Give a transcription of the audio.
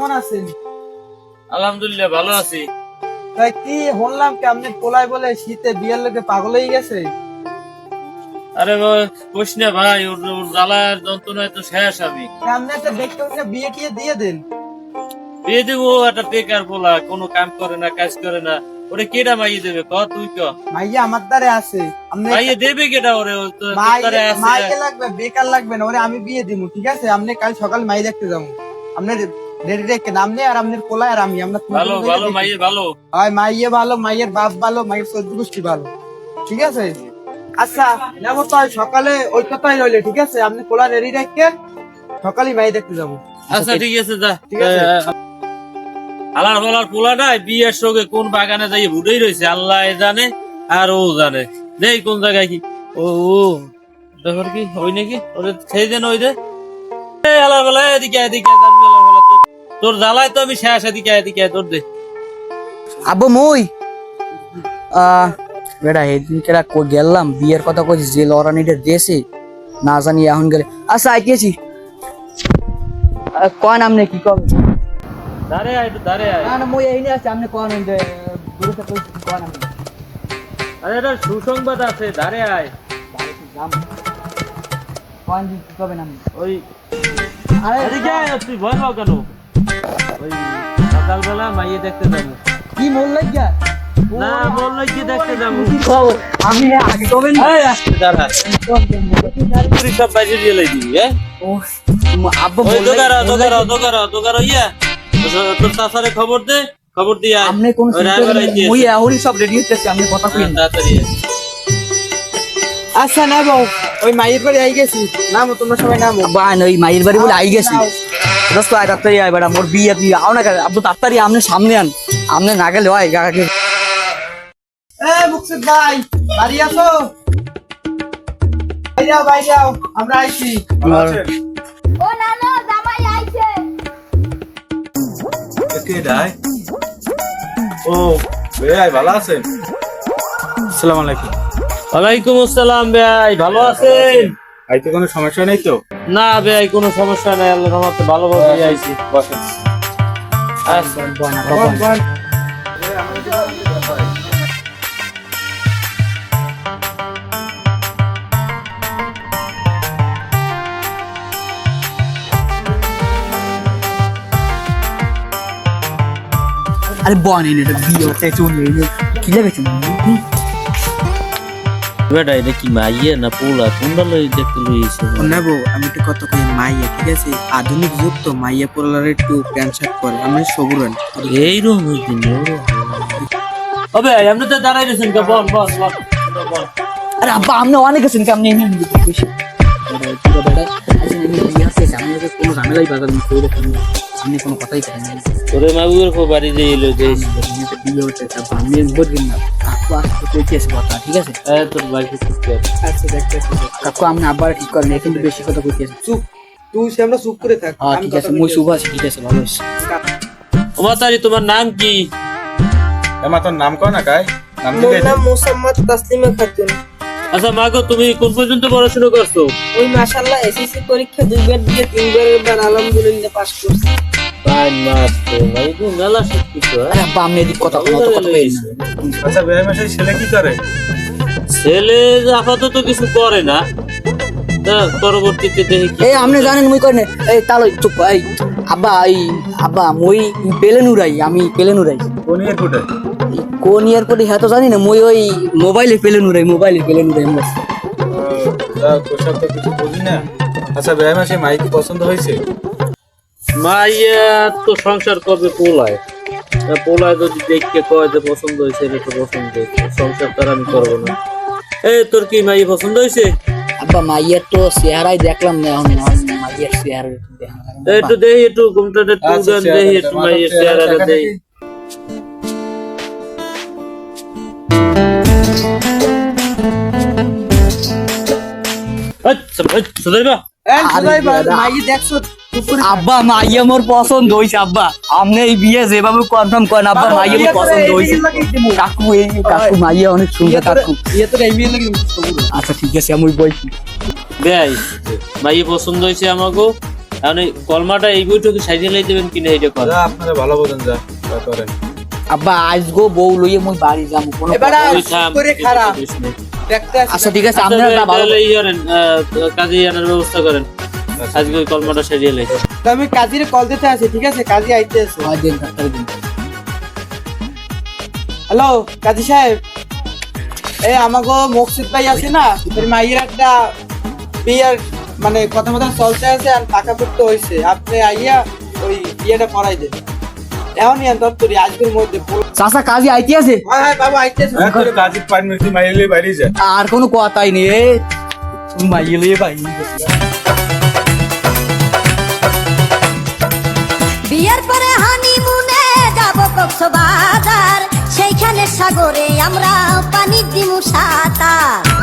কেমন আছেন? আলহামদুলিল্লাহ ভালো আছি। তাই কি শুনলাম কি আপনি পোলাই বলে শীতে বিয়ের লোকে পাগল হয়ে গেছে? আরে কোশ না ভাই, ওর জ্বালার যন্ত্রণায় তো শেষ আমি। আপনি একটা দেখতে ওকে বিয়ে টিয়ে দিয়ে দেন। বিয়ে দেবো একটা বেকার পোলা, কোনো কাম করে না, কাজ করে না, ওরে কেডা মাইয়ে দেবে ক? তুই ক মাইয়া আমার দ্বারে আছে। আপনি মাইয়ে দেবে কেডা ওরে? ও তো তোর দ্বারে আছে। মাইয়া লাগবে, বেকার লাগবে না, ওরে আমি বিয়ে দিব, ঠিক আছে? আপনি কাল সকাল মাই দেখতে যাবো। আপনি রেডি রেখে নাম নেই, আর আপনার পোলা আর আমি, আমরা ভালো ভালো মাইয়ে ভালো। হয় মাইয়ে ভালো, মাইয়ের বাপ ভালো, মাইয়ের চোদ্দ গোষ্ঠী ভালো, ঠিক আছে? আচ্ছা নেবো তো, সকালে ওই কথাই রইলে, ঠিক আছে? আপনি পোলা রেডি রেখে সকালে মাই দেখতে যাবো। আচ্ছা ঠিক আছে, যা। ঠিক আছে। আলার বলার পোলাটাই বিয়ের সঙ্গে কোন বাগানে যাই ভুটেই রয়েছে, আল্লাহ জানে আর ও জানে। দেই কোন জায়গায় কি ও ও ব্যাপার কি ওই নাকি ওদের সেই দিন ওই যে আলার বেলা এদিকে এদিকে তোর জ্বালায় তো আমি শেষ। এদিকে এদিকে তোর দে আব্বু মুই বেটা সেদিন কেরা গেলাম বিয়ের কথা কইছিস যে লরানিটা দেশে না জানি এখন গেলে। আচ্ছা আইতেছি, কয় নাম কি কবে? দাঁড়ে আয় একটু দাঁড়ে আয়। না না মই এই নিয়ে আসছি, আপনি কয় নাম দে দূরে কইছি কয় নাম? আরে এটা সুসংবাদ আছে, দাঁড়ে আয়। কয় দিন কি কবে নাম? ওই আরে এদিকে আয়, তুই ভয় পাও কেন? ওই সকালবেলা মাইয়ে দেখতে যাবো। কি মোল লাগিয়া না বললো কি দেখতে যাবো। আমি আগে কবে এই আসতে দাঁড়া, তুই সব বাইরে দিয়ে লই দিবি। ও আব্বু ওই দোকার ইয়া তোর চাচারে খবর দে, খবর দিয়া আপনি কোন মই এখনই সব রেডি হইতেছি, আপনি কথা কইন তাড়াতাড়ি আয়। আচ্ছা নেবো, ওই মাইয়ের বাড়ি আই গেছি, নামো তোমরা সবাই নামো। বান ওই মায়ের বাড়ি বলে আই গেছি। দোস্ত আয় তাড়াতাড়ি আয় বেটা, মোর বিয়ে তুই আও না কেন? আব্বু তাড়াতাড়ি আপনি সামনে আন, আপনি না গেলে হয় কাকাকে। মুকসিদ ভাই বাড়ি আছো? ভাই যাও, আমরা আইছি। ও নানা জামাই আইছে। কে ডাই? ও ভাই ভালো আছেন? আসসালামু আলাইকুম। ওয়ালাইকুম আসসালাম ভাই, ভালো আছেন? আইতে কোনো সমস্যা নেই তো? না ভাই কোনো সমস্যা নাই, আল্লাহর রহমতে ভালোভাবে আইছি। বসেন। আচ্ছা আরে বন এনে বিয়ে হতে চলে কি লাগবে তুমি? বেটা এটা কি মাইয়ে না পোলা, কোনটা লই দেখতে লইছে? নেবো আমি একটু কথা কই, মাইয়া ঠিক আছে? আধুনিক যুগ তো, মাইয়া পোলার একটু প্যান্ট শার্ট পরে, আমি সবুরান। এইরকম হইছে না ওবে, আপনি তো দাঁড়াই রয়েছেন কে? বল বল বল বল। আরে আব্বা আপনি অনেক আছেন কি আপনি এনে বেশি কোনো ঝামেলাই বাজার আপনি কোনো কথাই করেন না। তোরে মাগুর কো বাড়ি দিয়ে এলো যে বিয়ে হচ্ছে আপনি বুঝবেন না কাকু আসতে কইতেছে কথা, ঠিক আছে? তোর বাড়ি ঠিক কর। আচ্ছা দেখতেছি। কাকু আপনি আবার ঠিক করেন, কিন্তু বেশি কথা কইতেছে। চুপ, তুই সামনে চুপ করে থাক। হ্যাঁ ঠিক আছে, মই শুভ আছি, ঠিক আছে ভালো আছে। ওমাতারি তোমার নাম কি? এমা তোর নাম কও না কাই? নাম কি? মোর নাম মোসাম্মদ তাসলিমা খাতুন। আচ্ছা মাগো, তুমি কোন পর্যন্ত পড়াশোনা করছো? ওই মাশাআল্লাহ এসএসসি পরীক্ষা দুইবার দিয়ে তিনবার আলহামদুলিল্লাহ পাস করছি। পাঁচ মাস তো ভাই, তো মেলা সত্যি তো। আরে আব্বা আপনি এদিক কথা কোনো কথা কইন না। আচ্ছা ভাই মাসে ছেলে কি করে? ছেলে আপাতত কিছু করে না, তা পরবর্তীতে দেখি কি। এই আপনি জানেন মই কইনে এই তালই চুপ এই আব্বা এই আব্বা মই পেলেনুরাই, আমি পেলেনুরাই কোন এয়ারপোর্টে? কোন এয়ারপোর্টে হ্যাঁ তো জানি না, মই ওই মোবাইলে পেলেনুরাই মোর। তোর তো কিছু বুঝি না। আচ্ছা ভাই মাসে মাই কি পছন্দ হয়েছে? মাইয়া তো সংসার করবে পোলায়, পোলায় যদি দেখতে কয় যে পছন্দ হয়েছে, এটা তো পছন্দ হয়েছে, সংসার তার আমি করবো না। এই তোর কি মাই পছন্দ হয়েছে? আব্বা মাইয়ের তো চেহারাই দেখলাম না, এখন মাইয়ের চেহারা একটু দেখি, একটু ঘুমটাতে একটু উড়ান দেখি, একটু মাইয়ের চেহারাটা দেখি। আচ্ছা সুদাইবা আব্বা মাইয়া মোর পছন্দ হইছে। আব্বা আপনি এই বিয়ে যেভাবে কনফার্ম করেন, আব্বা মাইয়া মোর পছন্দ হইছে। কাকু এই কাকু মাইয়া অনেক সুন্দর কাকু। আচ্ছা ঠিক আছে আমি বইছি। ভাই মাইয়ে পছন্দ হয়েছে আমাকে, এখন এই কলমাটা এই বইটাকে সাইজে লাই দেবেন কিনা এটা কর। যা আপনারা ভালো বোঝেন, যা যা করেন। আব্বা আজ গো বউ লইয়ে মই বাড়ি যাবো কোনো এবার ওই থাম, করে কিছু খারাপ করিস না। দেখতে আসি। আচ্ছা ঠিক আছে আচ্ছা, আপনারা যা ভালো তাহলে ই করেন, কাজে আনার ব্যবস্থা করেন। আজকে ওই কলমাটা সারিয়ে লাই। তো আমি কাজীর কল দিতে আছি, ঠিক আছে? কাজী আইতে আছে। হয় দেন ডাক্তার দিন। হ্যালো কাজী সাহেব, এই আমাগো মকসুদ ভাই আছে না, এর মাইয়ের একটা বিয়ের মানে কথা মতো চলতে আছে আর টাকা পড়তে হয়েছে। আপনি আইয়া ওই বিয়েটা করাই দেন এখনই দপ্তরি আজকের মধ্যে। চাচা কাজে আইতে আছে? হ্যাঁ হ্যাঁ বাবু আইতে আছে। হ্যাঁ, তোর কাজের পারমিশন মাইলে বাইরে যা। আর কোনো কথাই নেই এ মাইয়ে লইয়ে বাড়ি বিয়ের পরে হানিমুনে যাব কক্সবাজার, সেইখানে সাগরে আমরা পানি দিমু সাঁতার।